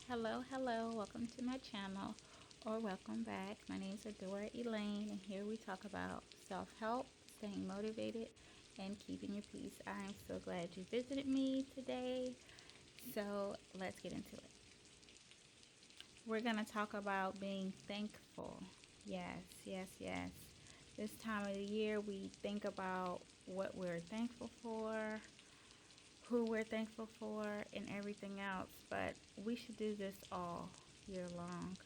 Hello, welcome to my channel or welcome back. My name is Adora Elaine and here we talk about self-help, staying motivated, and keeping your peace. I am so glad you visited me today. So let's get into it. We're going to talk about being thankful. Yes. This time of the year we think about what we're thankful for, who we're thankful for, and everything else, but we should do this all year long.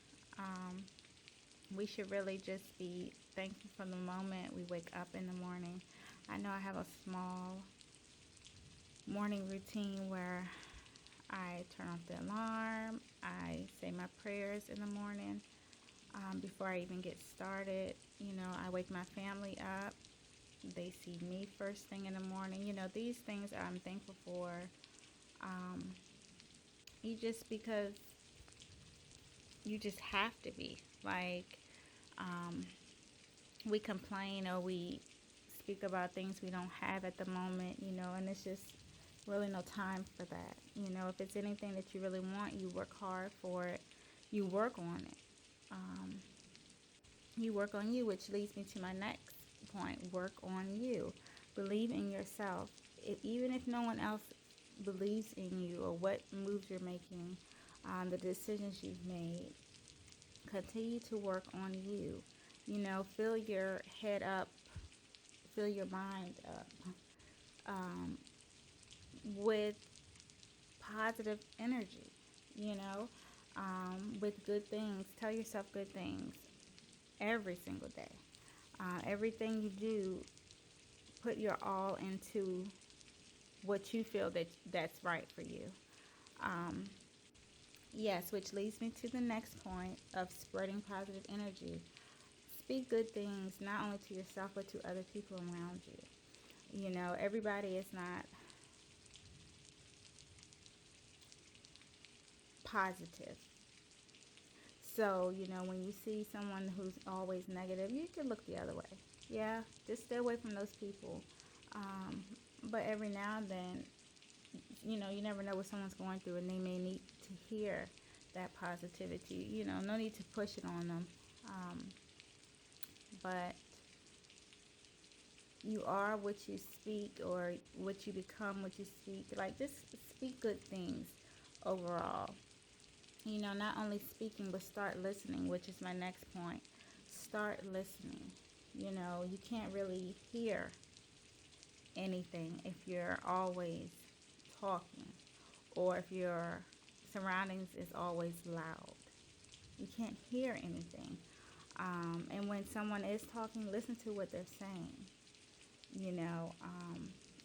We should really just be thankful from the moment we wake up in the morning. I know I have a small morning routine where I turn off the alarm, I say my prayers in the morning before I even get started. I wake my family up. They see me first thing in the morning. These things I'm thankful for. Because you just have to be. Like, we complain or we speak about things we don't have at the moment, and it's just really no time for that. If it's anything that you really want, you work hard for it. You work on it. You work on you, which leads me to my next point. Work on you. Believe in yourself. Even if no one else believes in you or what moves you're making, the decisions you've made, continue to work on you. Fill your head up, fill your mind up with positive energy, with good things. Tell yourself good things every single day. Everything you do, put your all into what you feel that's right for you. Yes, which leads me to the next point of spreading positive energy. Speak good things not only to yourself but to other people around you. Everybody is not positive. So, when you see someone who's always negative, you can look the other way. Yeah, just stay away from those people. But every now and then, you never know what someone's going through and they may need to hear that positivity. No need to push it on them. But you are what you speak, or what you become what you speak. Like, just speak good things overall. Not only speaking, but start listening, which is my next point. Start listening. You can't really hear anything if you're always talking, or if your surroundings is always loud. You can't hear anything. And when someone is talking, listen to what they're saying.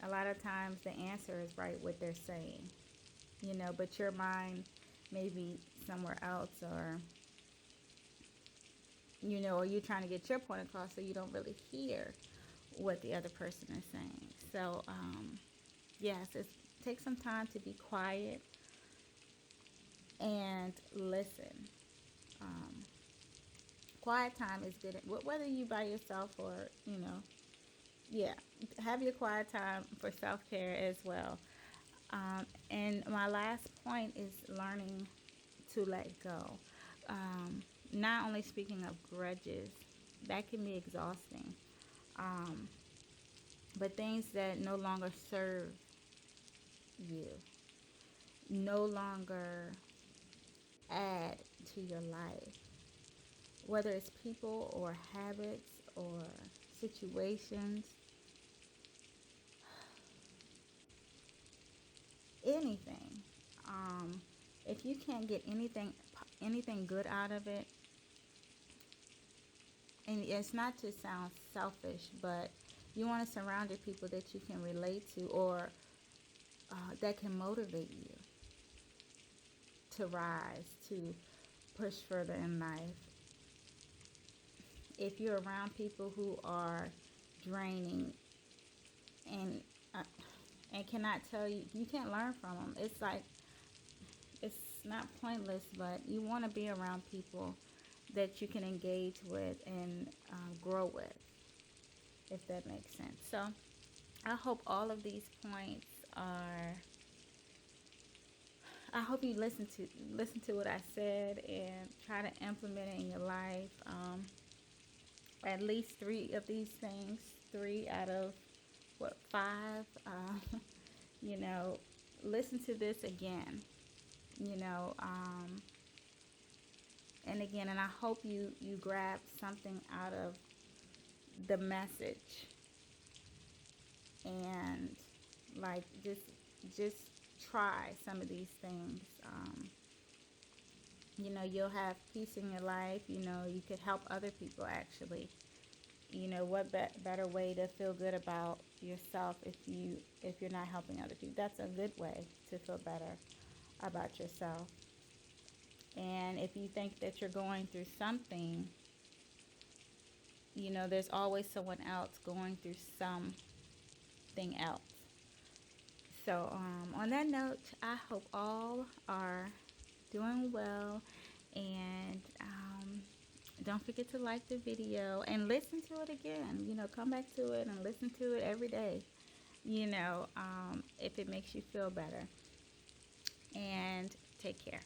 A lot of times the answer is right what they're saying, but your mind may be somewhere else, or or you're trying to get your point across, so you don't really hear what the other person is saying. So, yes, take some time to be quiet and listen. Quiet time is good, whether you by yourself or, yeah, have your quiet time for self-care as well. And my last point is learning to let go. Not only speaking of grudges, that can be exhausting, but things that no longer serve you, no longer add to your life, whether it's people or habits or situations, anything. If you can't get anything good out of it, and it's not to sound selfish, but you want to surround your people that you can relate to, or that can motivate you to rise, to push further in life. If you're around people who are draining and cannot tell you, you can't learn from them. It's like, it's not pointless, but you want to be around people that you can engage with and grow with, if that makes sense. So I hope all of these points are I hope you listen to what I said and try to implement it in your life. At least three of these things, three out of what, five. You know, listen to this again. You know, and again, and I hope you grab something out of the message, and like just try some of these things. You know, you'll have peace in your life. You know, you could help other people actually. You know, what better way to feel good about yourself if you're not helping other people? That's a good way to feel better about yourself. And if you think that you're going through something, you know, there's always someone else going through something else. So, on that note, I hope all are doing well, and don't forget to like the video and listen to it again. You know, come back to it and listen to it every day, you know, if it makes you feel better. And take care.